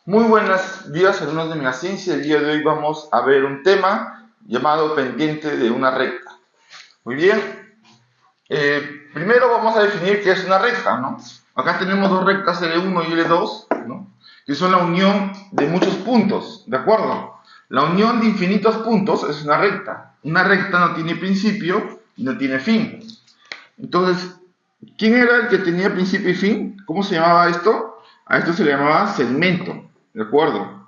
Muy buenos días, alumnos de Megaciencia. El día de hoy vamos a ver un tema llamado pendiente de una recta. Muy bien, primero vamos a definir qué es una recta, ¿no? Acá tenemos dos rectas, L1 y L2, ¿no? Que son la unión de muchos puntos, ¿de acuerdo? La unión de infinitos puntos es una recta. Una recta no tiene principio y no tiene fin. Entonces, ¿quién era el que tenía principio y fin? ¿Cómo se llamaba esto? A esto se le llamaba segmento. ¿De acuerdo?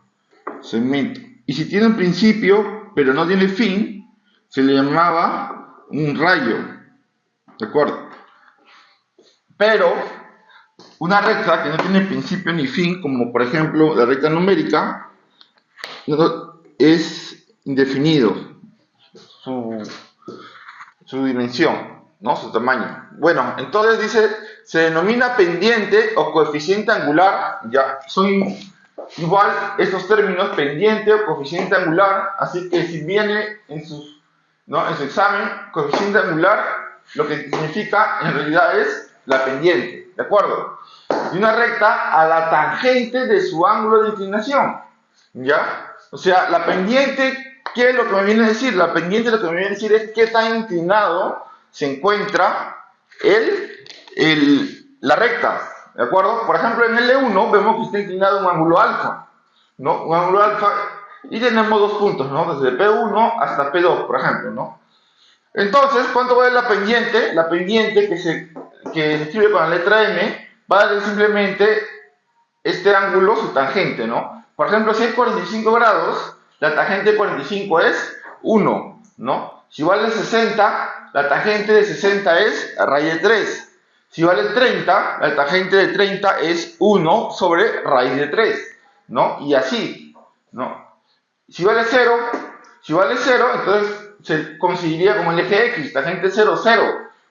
Segmento. Y si tiene un principio, pero no tiene fin, se le llamaba un rayo. ¿De acuerdo? Pero una recta que no tiene principio ni fin, como por ejemplo la recta numérica, es indefinido su dimensión, ¿no? Su tamaño. Bueno, entonces dice, se denomina pendiente o coeficiente angular, ya, son igual estos términos, pendiente o coeficiente angular, así que si viene en su examen, coeficiente angular, lo que significa en realidad es la pendiente, ¿de acuerdo? Y una recta a la tangente de su ángulo de inclinación, ¿ya? O sea, la pendiente, ¿qué es lo que me viene a decir? La pendiente lo que me viene a decir es qué tan inclinado se encuentra la recta, ¿de acuerdo? Por ejemplo, en L1 vemos que está inclinado un ángulo alfa, ¿no? Un ángulo alfa, y tenemos dos puntos, ¿no? Desde P1 hasta P2, por ejemplo, ¿no? Entonces, ¿cuánto vale la pendiente? La pendiente que se escribe con la letra M va a dar simplemente este ángulo, su tangente, ¿no? Por ejemplo, si es 45 grados, la tangente de 45 es 1, ¿no? Si vale 60, la tangente de 60 es raíz de 3. Si vale 30, la tangente de 30 es 1 sobre raíz de 3, ¿no? Y así, ¿no? Si vale 0, entonces se consideraría como el eje X, tangente 0, 0.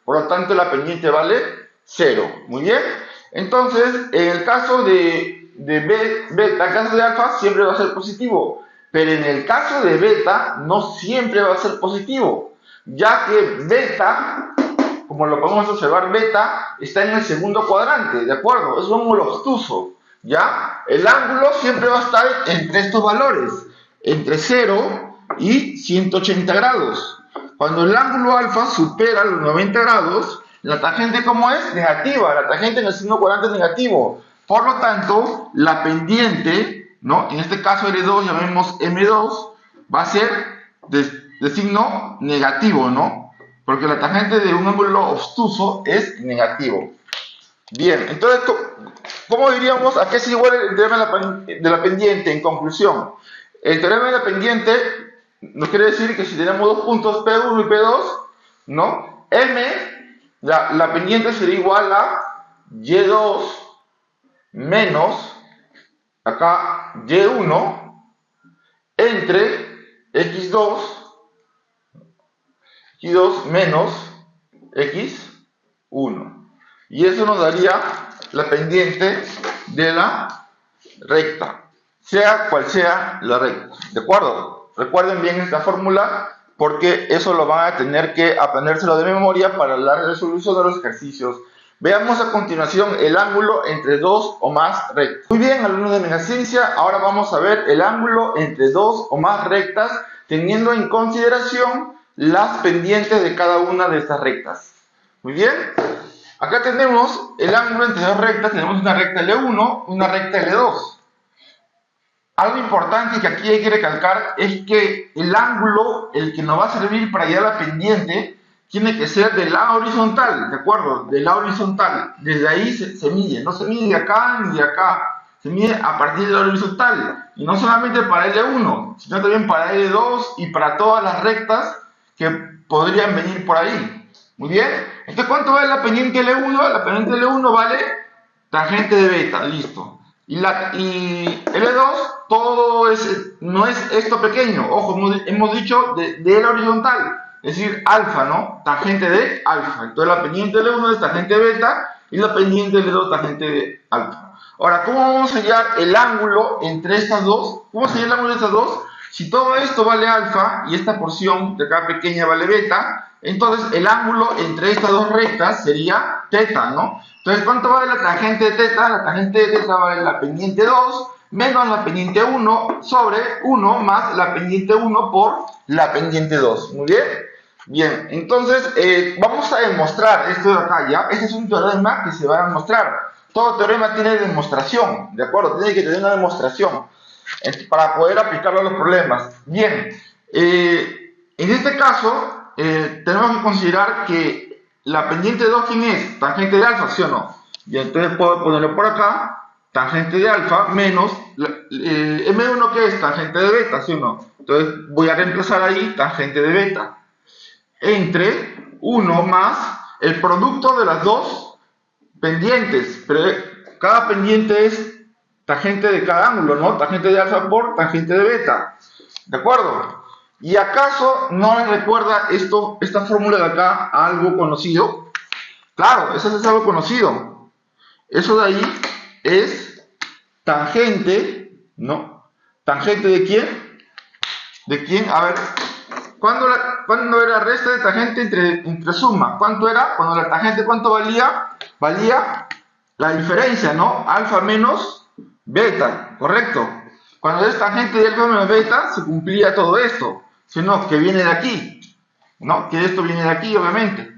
Por lo tanto, la pendiente vale 0. Muy bien. Entonces, en el caso de beta, en el caso de alfa, siempre va a ser positivo. Pero en el caso de beta, no siempre va a ser positivo. Ya que beta, como lo podemos observar, beta está en el segundo cuadrante, ¿de acuerdo? Es un ángulo obtuso, ¿ya? El ángulo siempre va a estar entre estos valores, entre 0 y 180 grados. Cuando el ángulo alfa supera los 90 grados, la tangente, ¿cómo es? Negativa. La tangente en el signo cuadrante es negativo. Por lo tanto, la pendiente, ¿no? En este caso L2, llamemos M2, va a ser de signo negativo, ¿no? Porque la tangente de un ángulo obtuso es negativo. Bien, entonces, ¿cómo diríamos a qué es igual el teorema de la pendiente? En conclusión, el teorema de la pendiente nos quiere decir que si tenemos dos puntos P1 y P2, ¿no? La pendiente sería igual a Y2 menos, acá, Y1 entre X2 menos X1. Y eso nos daría la pendiente de la recta, sea cual sea la recta, ¿de acuerdo? Recuerden bien esta fórmula porque eso lo van a tener que aprendérselo de memoria para la resolución de los ejercicios. Veamos a continuación el ángulo entre dos o más rectas. Muy bien, alumnos de Megaciencia, ahora vamos a ver el ángulo entre dos o más rectas teniendo en consideración las pendientes de cada una de estas rectas. Muy bien, acá tenemos el ángulo entre dos rectas, tenemos una recta L1 y una recta L2. Algo importante que aquí hay que recalcar es que el ángulo, el que nos va a servir para hallar la pendiente, tiene que ser del lado horizontal, ¿de acuerdo? Del lado horizontal. Desde ahí se mide, no se mide de acá ni de acá, se mide a partir del lado horizontal. Y no solamente para L1, sino también para L2 y para todas las rectas que podrían venir por ahí. Muy bien. Entonces, ¿cuánto vale la pendiente L1? La pendiente L1 vale tangente de beta, listo. Y L2, todo no es esto pequeño, ojo, hemos dicho de la horizontal, es decir, alfa, ¿no? Tangente de alfa. Entonces la pendiente de L1 es tangente de beta y la pendiente de L2 tangente de alfa. Ahora, ¿cómo vamos a hallar el ángulo entre estas dos? ¿Cómo se halla el ángulo entre estas dos? Si todo esto vale alfa y esta porción de acá pequeña vale beta, entonces el ángulo entre estas dos rectas sería teta, ¿no? Entonces, ¿cuánto vale la tangente de teta? La tangente de teta vale la pendiente 2 menos la pendiente 1 sobre 1 más la pendiente 1 por la pendiente 2. Muy bien. Bien, entonces vamos a demostrar esto de acá, ¿ya? Este es un teorema que se va a demostrar. Todo teorema tiene demostración, ¿de acuerdo? Tiene que tener una demostración para poder aplicarlo a los problemas. Bien, en este caso tenemos que considerar que la pendiente 2, ¿quién es? Tangente de alfa, ¿sí o no? Y entonces puedo ponerlo por acá, tangente de alfa menos M1, ¿qué es? Tangente de beta, ¿sí o no? Entonces voy a reemplazar ahí tangente de beta entre 1 más el producto de las dos pendientes, pero cada pendiente es tangente de cada ángulo, ¿no? Tangente de alfa por tangente de beta, ¿de acuerdo? ¿Y acaso no les recuerda esta fórmula de acá a algo conocido? Claro, eso es algo conocido. Eso de ahí es tangente, ¿no? ¿Tangente de quién? ¿De quién? A ver, ¿cuándo era resta de tangente entre suma? ¿Cuánto era? Cuando la tangente, ¿cuánto valía? Valía la diferencia, ¿no? Alfa menos beta, ¿correcto? Cuando es tangente de alfa menos beta, se cumplía todo esto, sino que viene de aquí, ¿no? Que esto viene de aquí, obviamente.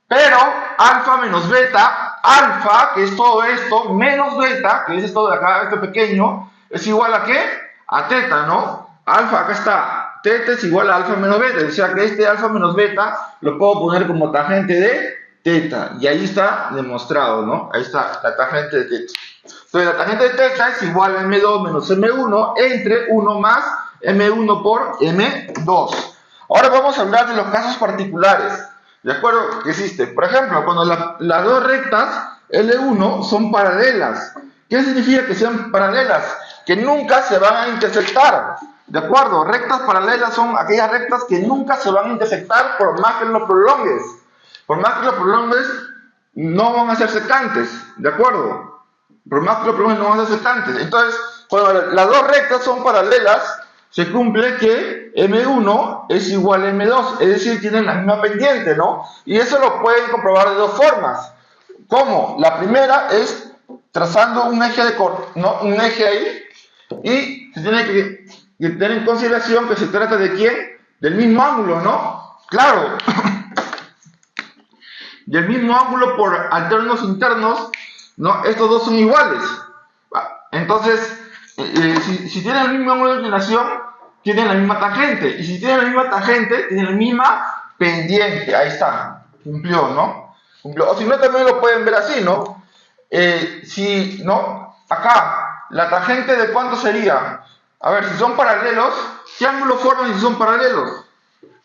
Pero alfa menos beta, alfa, que es todo esto, menos beta, que es esto de acá, este pequeño, es igual a ¿qué? A teta, ¿no? Alfa, acá está. Teta es igual a alfa menos beta, o sea que este alfa menos beta lo puedo poner como tangente de teta, y ahí está demostrado, ¿no? Ahí está la tangente de teta. Entonces la tangente de teta es igual a M2 menos M1 entre 1 más M1 por M2. Ahora vamos a hablar de los casos particulares, ¿de acuerdo? Que existe. Por ejemplo, cuando las dos rectas L1 son paralelas. ¿Qué significa que sean paralelas? Que nunca se van a intersectar. ¿De acuerdo? Rectas paralelas son aquellas rectas que nunca se van a intersectar por más que lo prolongues. Por más que lo prolongues, no van a ser secantes. ¿De acuerdo? Por más que lo prolongues, no van a ser secantes. Entonces, cuando las dos rectas son paralelas, se cumple que M1 es igual a M2. Es decir, tienen la misma pendiente, ¿no? Y eso lo pueden comprobar de dos formas. ¿Cómo? La primera es trazando un eje, un eje ahí, y se tiene que tener en consideración que se trata de ¿quién? Del mismo ángulo, ¿no? Claro, del mismo ángulo por alternos internos, ¿no? Estos dos son iguales. Entonces, si tienen el mismo ángulo de inclinación, tienen la misma tangente. Y si tienen la misma tangente, tienen la misma pendiente. Ahí está, cumplió, ¿no? Cumplió. O si no, también lo pueden ver así, ¿no? ¿No? Acá, la tangente de ¿cuánto sería? A ver, si son paralelos, ¿qué ángulo forman si son paralelos?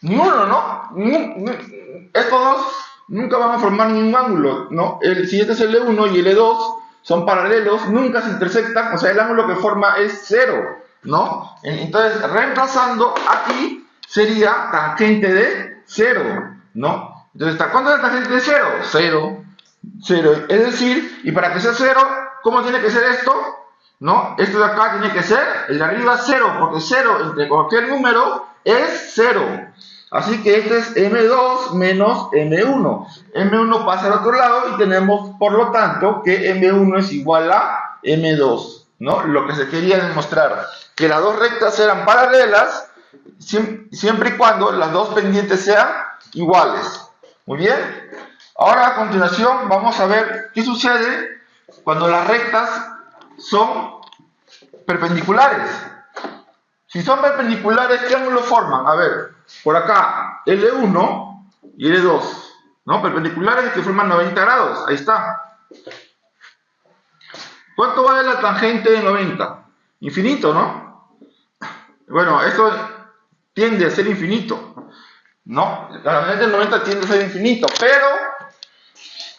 Ninguno, ¿no? Estos dos nunca van a formar ningún ángulo, ¿no? Si este es el E1 y el E2 son paralelos, nunca se intersectan, o sea, el ángulo que forma es 0, ¿no? Entonces, reemplazando aquí, sería tangente de 0, ¿no? Entonces, ¿cuánto es la tangente de 0? 0. 0. Es decir, y para que sea 0, ¿cómo tiene que ser esto? ¿No? Esto de acá tiene que ser, el de arriba 0, porque 0 entre cualquier número es 0. Así que este es M2 menos M1. M1 pasa al otro lado y tenemos, por lo tanto, que M1 es igual a M2, ¿no? Lo que se quería demostrar, que las dos rectas eran paralelas, siempre y cuando las dos pendientes sean iguales. Muy bien. Ahora, a continuación, vamos a ver qué sucede cuando las rectas son perpendiculares. Si son perpendiculares, ¿qué ángulo forman? A ver, por acá, L1 y L2, ¿no? Perpendiculares que forman 90 grados, ahí está. ¿Cuánto vale la tangente de 90? Infinito, ¿no? Bueno, esto tiende a ser infinito, ¿no? La tangente de 90 tiende a ser infinito, pero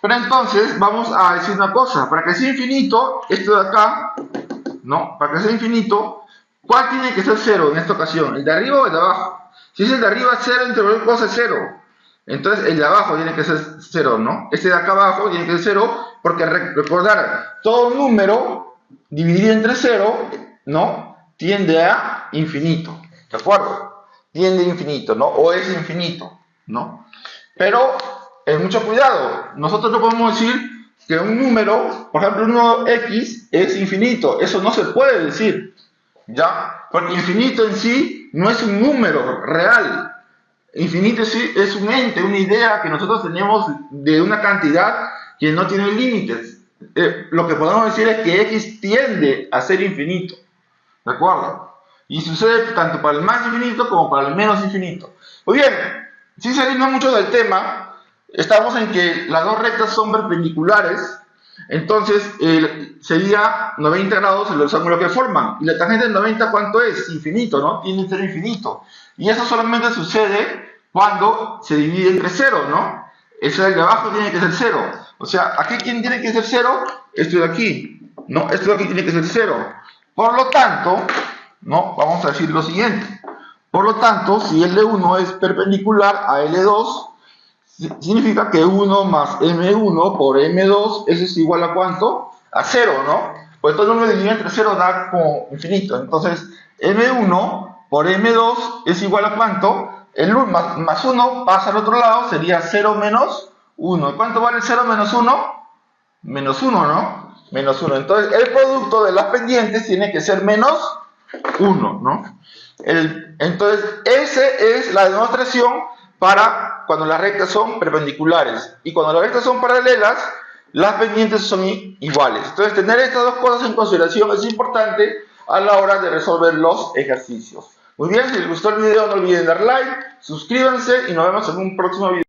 entonces vamos a decir una cosa, para que sea infinito, esto de acá, ¿no? Para que sea infinito, ¿cuál tiene que ser 0 en esta ocasión? ¿El de arriba o el de abajo? Si es el de arriba, 0 entre cualquier cosa es 0. Entonces el de abajo tiene que ser 0, ¿no? Este de acá abajo tiene que ser 0, porque recordar, todo número dividido entre 0, ¿no? Tiende a infinito, ¿de acuerdo? Tiende a infinito, ¿no? O es infinito, ¿no? Pero mucho cuidado, nosotros no podemos decir que un número, por ejemplo, un número X es infinito. Eso no se puede decir, ¿ya? Porque infinito en sí no es un número real. Infinito sí es un ente, una idea que nosotros tenemos de una cantidad que no tiene límites. Lo que podemos decir es que X tiende a ser infinito, ¿de acuerdo? Y sucede tanto para el más infinito como para el menos infinito. Muy bien, sin salirnos mucho del tema, estamos en que las dos rectas son perpendiculares, entonces sería 90 grados los ángulos que forman. Y la tangente de 90, ¿cuánto es? Infinito, ¿no? Tiene que ser infinito. Y eso solamente sucede cuando se divide entre cero, ¿no? Ese de abajo tiene que ser cero. O sea, ¿aquí quién tiene que ser cero? Esto de aquí, ¿no? Esto de aquí tiene que ser cero. Por lo tanto, ¿no? Vamos a decir lo siguiente. Por lo tanto, si L1 es perpendicular a L2, significa que 1 más M1 por M2, eso es igual a ¿cuánto? A 0, ¿no? Pues todo el número dividido entre 0 da como infinito. Entonces, M1 por M2 es igual a ¿cuánto? El más 1 pasa al otro lado, sería 0 menos 1. ¿Cuánto vale 0 menos 1? Menos 1, ¿no? Menos 1. Entonces, el producto de las pendientes tiene que ser menos 1, ¿no? Entonces, esa es la demostración para cuando las rectas son perpendiculares. Y cuando las rectas son paralelas, las pendientes son iguales. Entonces, tener estas dos cosas en consideración es importante a la hora de resolver los ejercicios. Muy bien, si les gustó el video no olviden dar like, suscríbanse y nos vemos en un próximo video.